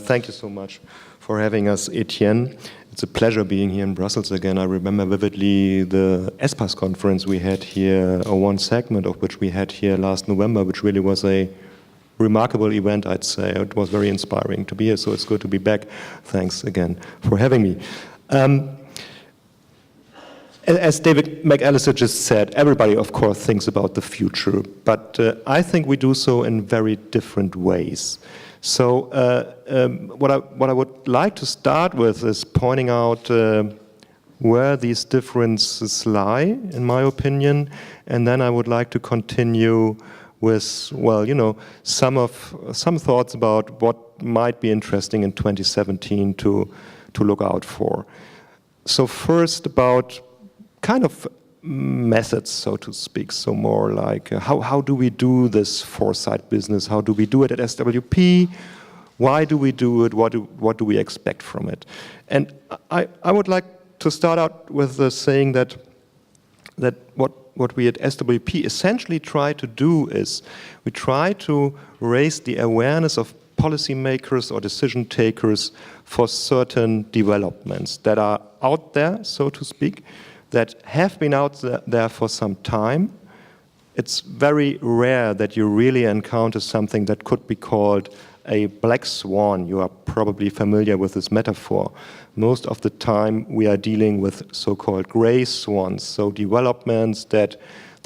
Thank you so much for having us, Etienne. It's a pleasure being here in Brussels again. I remember vividly the ESPAS conference we had here, or one segment of which we had here last November, which really was a remarkable event, I'd say. It was very inspiring to be here, so it's good to be back. Thanks again for having me. As David McAllister just said, everybody, of course, thinks about the future, but I think we do so in very different ways. So what I would like to start with is pointing out where these differences lie, in my opinion, and then I would like to continue with, well, you know, some thoughts about what might be interesting in 2017 to look out for. So first, about kind of methods, so to speak, so more like how do we do this foresight business? How do we do it at SWP? Why do we do it? What do we expect from it? And I would like to start out with saying that what we at SWP essentially try to do is we try to raise the awareness of policymakers or decision takers for certain developments that are out there, so to speak, that have been out there for some time. It's very rare that you really encounter something that could be called a black swan. You are probably familiar with this metaphor. Most of the time we are dealing with so-called gray swans, so developments that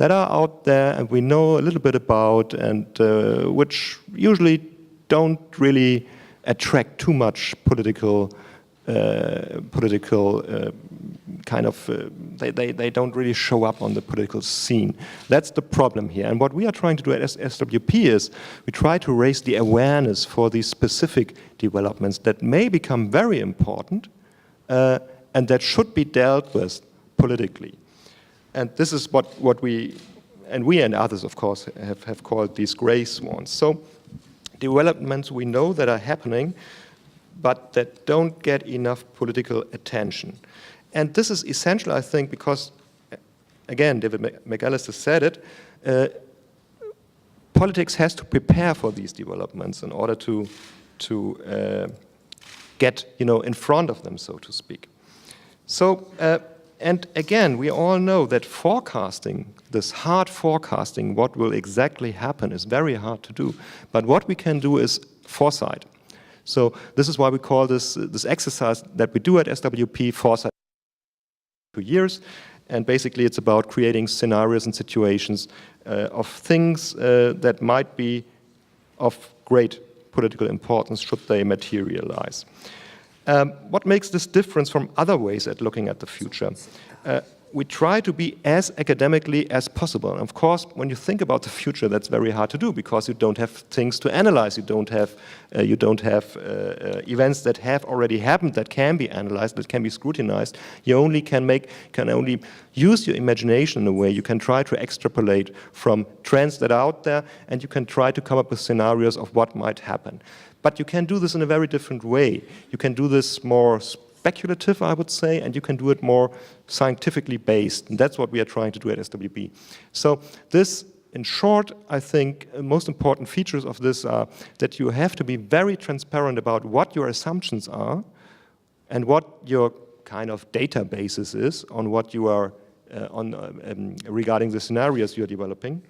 are out there and we know a little bit about and which usually don't really attract too much political kind of, they don't really show up on the political scene. That's the problem here. And what we are trying to do at SWP is we try to raise the awareness for these specific developments that may become very important and that should be dealt with politically. And this is what we and others, of course, have called these gray swans. So developments we know that are happening, but that don't get enough political attention. And this is essential, I think, because, again, David McAllister said it, politics has to prepare for these developments in order to get, you know, in front of them, so to speak. So, and again, we all know that forecasting, this hard forecasting, what will exactly happen is very hard to do. But what we can do is foresight. So this is why we call this exercise that we do at SWP foresight 2 years. And basically it's about creating scenarios and situations of things that might be of great political importance should they materialize. What makes this difference from other ways at looking at the future? We try to be as academically as possible. And of course, when you think about the future, that's very hard to do because you don't have things to analyze. You don't have events that have already happened that can be analyzed, that can be scrutinized. You only can only use your imagination in a way. You can try to extrapolate from trends that are out there, and you can try to come up with scenarios of what might happen. But you can do this in a very different way. You can do this more speculative, I would say, and you can do it more scientifically based. And that's what we are trying to do at SWP. So this, in short, I think most important features of this are that you have to be very transparent about what your assumptions are and what your kind of databasis is on what you are regarding the scenarios you're developing.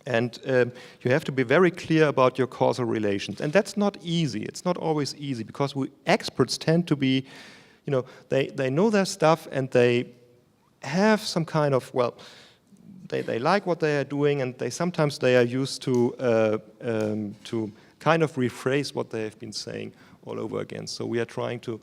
And you have to be very clear about your causal relations. And that's not easy. It's not always easy because experts tend to be, you know, they know their stuff and they have some kind of, well, they like what they are doing and sometimes they are used to kind of rephrase what they have been saying all over again. So we are trying to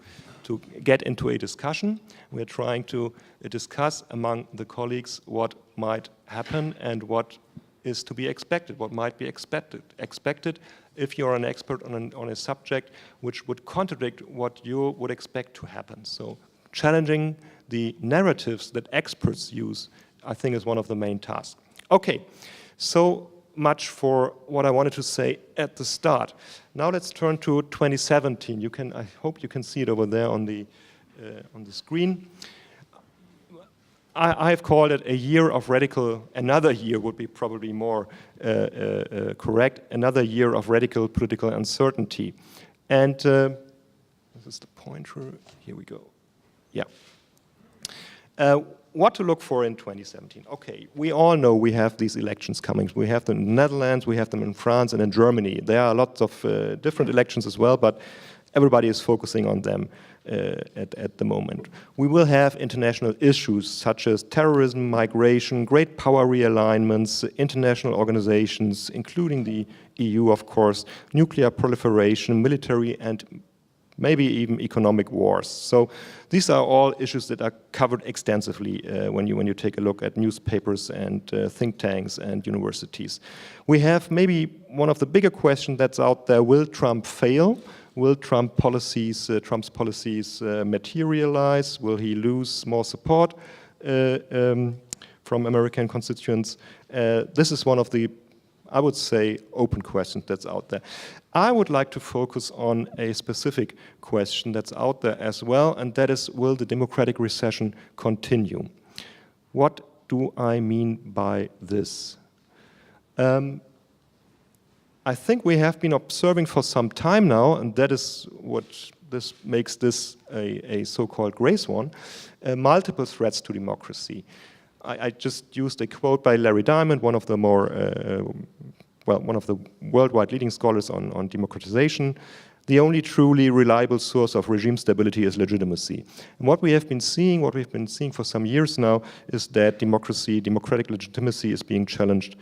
get into a discussion. We are trying to discuss among the colleagues what might happen and what is to be expected, what might be expected if you're an expert on a subject which would contradict what you would expect to happen. So challenging the narratives that experts use, I think, is one of the main tasks. Okay, so much for what I wanted to say at the start. Now let's turn to 2017. I hope you can see it over there on the screen. I've called it a year of radical, another year would be probably more correct, another year of radical political uncertainty. And this is the pointer. Here we go. Yeah. What to look for in 2017? Okay, we all know we have these elections coming. We have them in the Netherlands, we have them in France and in Germany. There are lots of different elections as well, but everybody is focusing on them at the moment. We will have international issues such as terrorism, migration, great power realignments, international organizations, including the EU, of course, nuclear proliferation, military and maybe even economic wars. So these are all issues that are covered extensively when you take a look at newspapers and think tanks and universities. We have maybe one of the bigger questions that's out there: will Trump fail? Will Trump's policies materialize? Will he lose more support from American constituents? This is one of the, I would say, open questions that's out there. I would like to focus on a specific question that's out there as well, and that is, will the democratic recession continue? What do I mean by this? I think we have been observing for some time now, and that is what makes this a so-called gray swan, multiple threats to democracy. I just used a quote by Larry Diamond, one of the one of the worldwide leading scholars on democratization. The only truly reliable source of regime stability is legitimacy. And what we've been seeing for some years now, is that democratic legitimacy is being challenged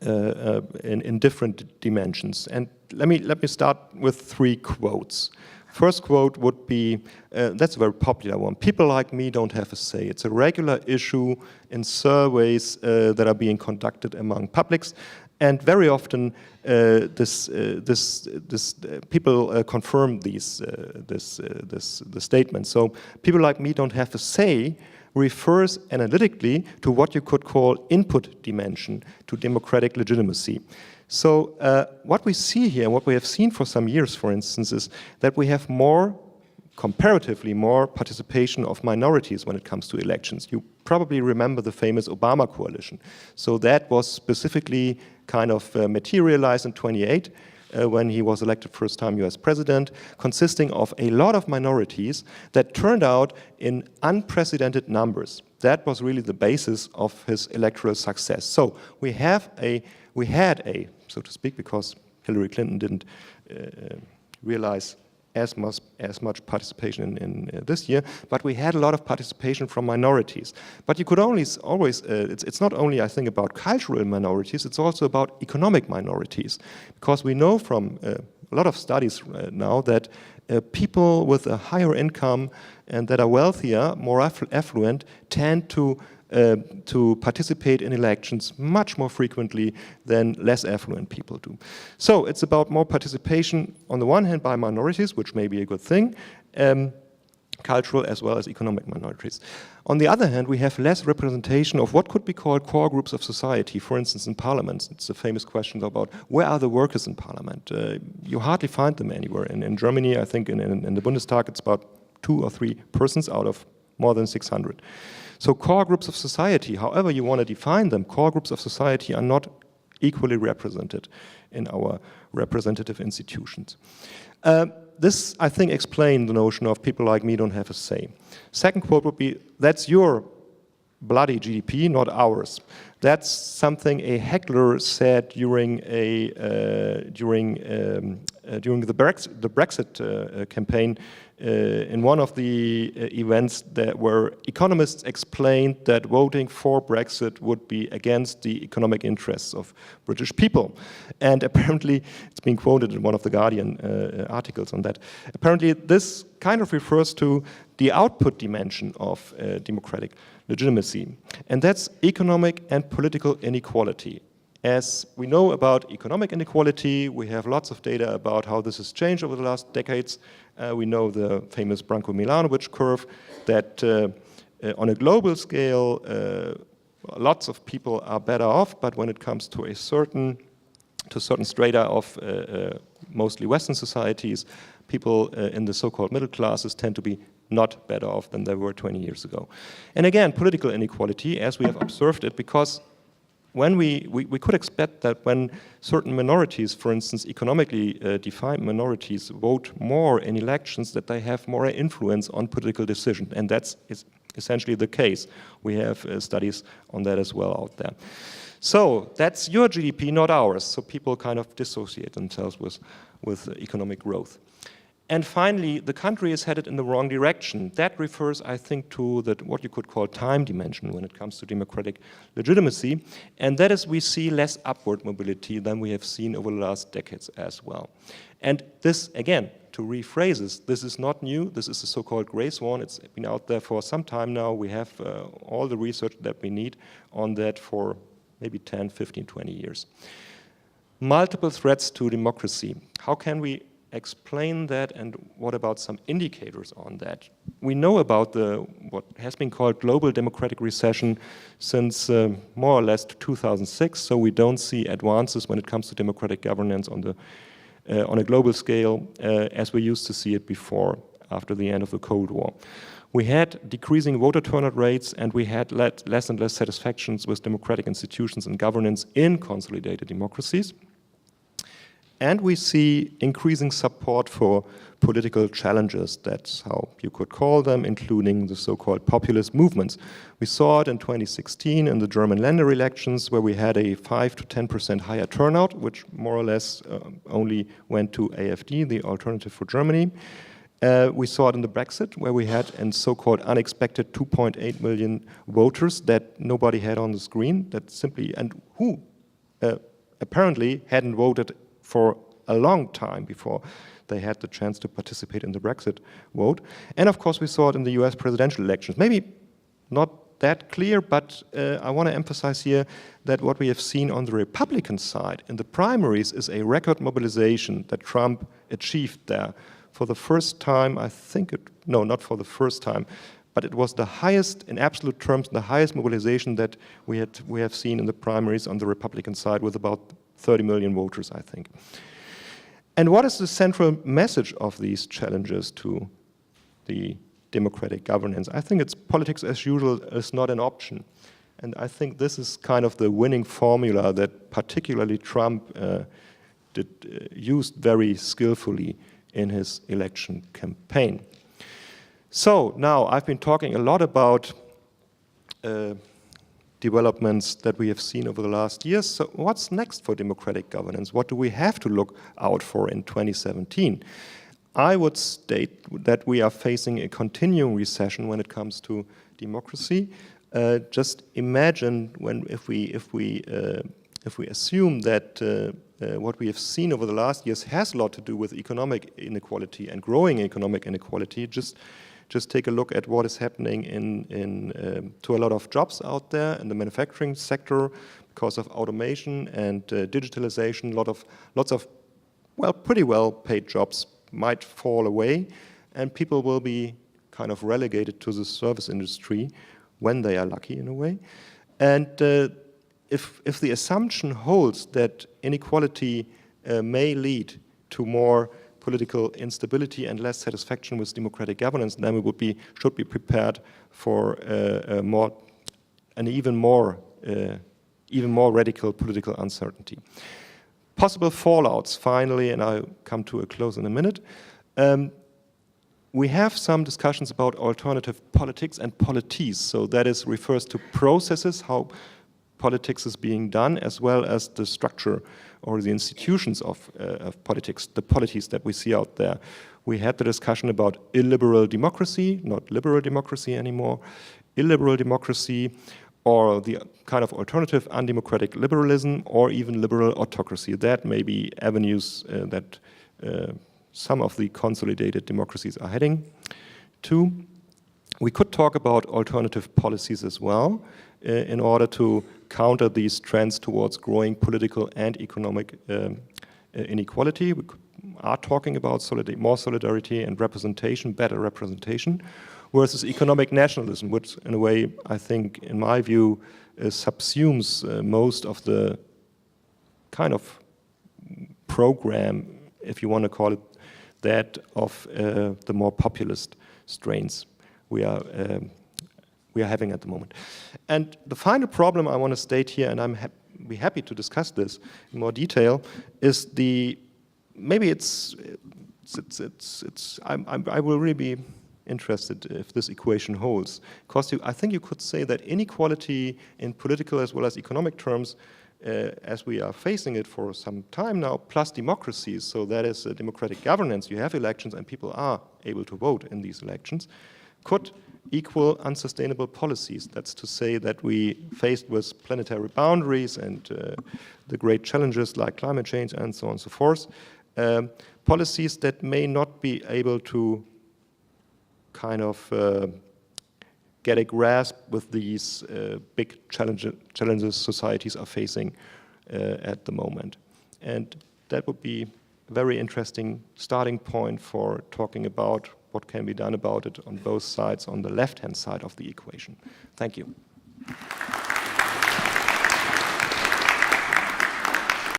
in different dimensions. And let me start with 3 quotes. First quote would be, that's a very popular one: "People like me don't have a say." It's a regular issue in surveys that are being conducted among publics, and very often people confirm this statement. So "people like me don't have a say" refers analytically to what you could call input dimension to democratic legitimacy. So what we see here, what we have seen for some years, for instance, is that we have comparatively more participation of minorities when it comes to elections. You probably remember the famous Obama coalition. So that was specifically kind of materialized in 1928 when he was elected first time US president, consisting of a lot of minorities that turned out in unprecedented numbers. That was really the basis of his electoral success. So we had a, so to speak, because Hillary Clinton didn't realize as much participation in this year, but we had a lot of participation from minorities. But you could always, it's not only, I think, about cultural minorities, it's also about economic minorities. Because we know from a lot of studies now that people with a higher income and that are wealthier, more affluent, tend to participate in elections much more frequently than less affluent people do. So it's about more participation on the one hand by minorities, which may be a good thing, cultural as well as economic minorities. On the other hand, we have less representation of what could be called core groups of society, for instance in parliaments. It's a famous question about where are the workers in parliament? You hardly find them anywhere. In Germany, I think in the Bundestag, it's about 2 or 3 persons out of more than 600. So core groups of society, however you want to define them, core groups of society are not equally represented in our representative institutions. This, I think, explains the notion of people like me don't have a say. Second quote would be, "That's your bloody GDP, not ours." That's something a heckler said during the Brexit campaign in one of the events where economists explained that voting for Brexit would be against the economic interests of British people. And apparently, it's been quoted in one of the Guardian articles on that. Apparently, this kind of refers to the output dimension of democratic legitimacy. And that's economic and political inequality. As we know about economic inequality, we have lots of data about how this has changed over the last decades. We know the famous Branko-Milanovic curve that on a global scale, lots of people are better off, but when it comes to certain strata of mostly Western societies, people in the so-called middle classes tend to be not better off than they were 20 years ago. And again, political inequality, as we have observed it, because when we could expect that when certain minorities, for instance, economically defined minorities, vote more in elections, that they have more influence on political decision. And that's essentially the case. We have studies on that as well out there. So that's your GDP, not ours. So people kind of dissociate themselves with economic growth. And finally, the country is headed in the wrong direction. That refers, I think, to what you could call time dimension when it comes to democratic legitimacy. And that is, we see less upward mobility than we have seen over the last decades as well. And this, again, to rephrase this is not new. This is the so-called gray swan. It's been out there for some time now. We have all the research that we need on that for maybe 10, 15, 20 years. Multiple threats to democracy. How can we explain that, and what about some indicators on that? We know about what has been called global democratic recession since more or less 2006, so we don't see advances when it comes to democratic governance on a global scale as we used to see it before, after the end of the Cold War. We had decreasing voter turnout rates, and we had less and less satisfactions with democratic institutions and governance in consolidated democracies. And we see increasing support for political challenges, that's how you could call them, including the so-called populist movements. We saw it in 2016 in the German Länder elections, where we had a 5 to 10% higher turnout, which more or less only went to AfD, the Alternative for Germany. We saw it in the Brexit, where we had a so-called unexpected 2.8 million voters that nobody had on the screen, that simply, and who apparently hadn't voted for a long time before they had the chance to participate in the Brexit vote. And of course we saw it in the US presidential elections. Maybe not that clear, but I want to emphasize here that what we have seen on the Republican side in the primaries is a record mobilization that Trump achieved there. For the first time, I think no, not for the first time, but it was the highest, in absolute terms, the highest mobilization that we have seen in the primaries on the Republican side, with about 30 million voters, I think. And what is the central message of these challenges to the democratic governance? I think it's politics as usual is not an option. And I think this is kind of the winning formula that particularly Trump used very skillfully in his election campaign. So now I've been talking a lot about developments that we have seen over the last years. So what's next for democratic governance? What do we have to look out for in 2017? I would state that we are facing a continuing recession when it comes to democracy. Just imagine if we assume that what we have seen over the last years has a lot to do with economic inequality and growing economic inequality. Just take a look at what is happening to a lot of jobs out there in the manufacturing sector because of automation and digitalization. Lots of pretty well paid jobs might fall away, and people will be kind of relegated to the service industry when they are lucky in a way. And if the assumption holds that inequality may lead to more political instability and less satisfaction with democratic governance, then we should be prepared for an even more radical political uncertainty. Possible fallouts, finally, and I'll come to a close in a minute. We have some discussions about alternative politics and polities. So that refers to processes, how politics is being done, as well as the structure or the institutions of politics, the polities that we see out there. We had the discussion about illiberal democracy, not liberal democracy anymore, illiberal democracy, or the kind of alternative undemocratic liberalism, or even liberal autocracy. That may be avenues that some of the consolidated democracies are heading to. We could talk about alternative policies as well in order to counter these trends towards growing political and economic inequality. We are talking about more solidarity and representation, better representation, versus economic nationalism, which in a way, I think, in my view, subsumes most of the kind of program, if you want to call it that, of the more populist strains we are having at the moment. And the final problem I want to state here, and I'm be happy to discuss this in more detail, is I will really be interested if this equation holds. Because I think you could say that inequality in political as well as economic terms, as we are facing it for some time now, plus democracy, so that is a democratic governance, you have elections and people are able to vote in these elections, could equal unsustainable policies. That's to say that we, faced with planetary boundaries and the great challenges like climate change and so on and so forth, policies that may not be able to kind of get a grasp with these big challenges societies are facing at the moment. And that would be a very interesting starting point for talking about what can be done about it on both sides, on the left-hand side of the equation. Thank you.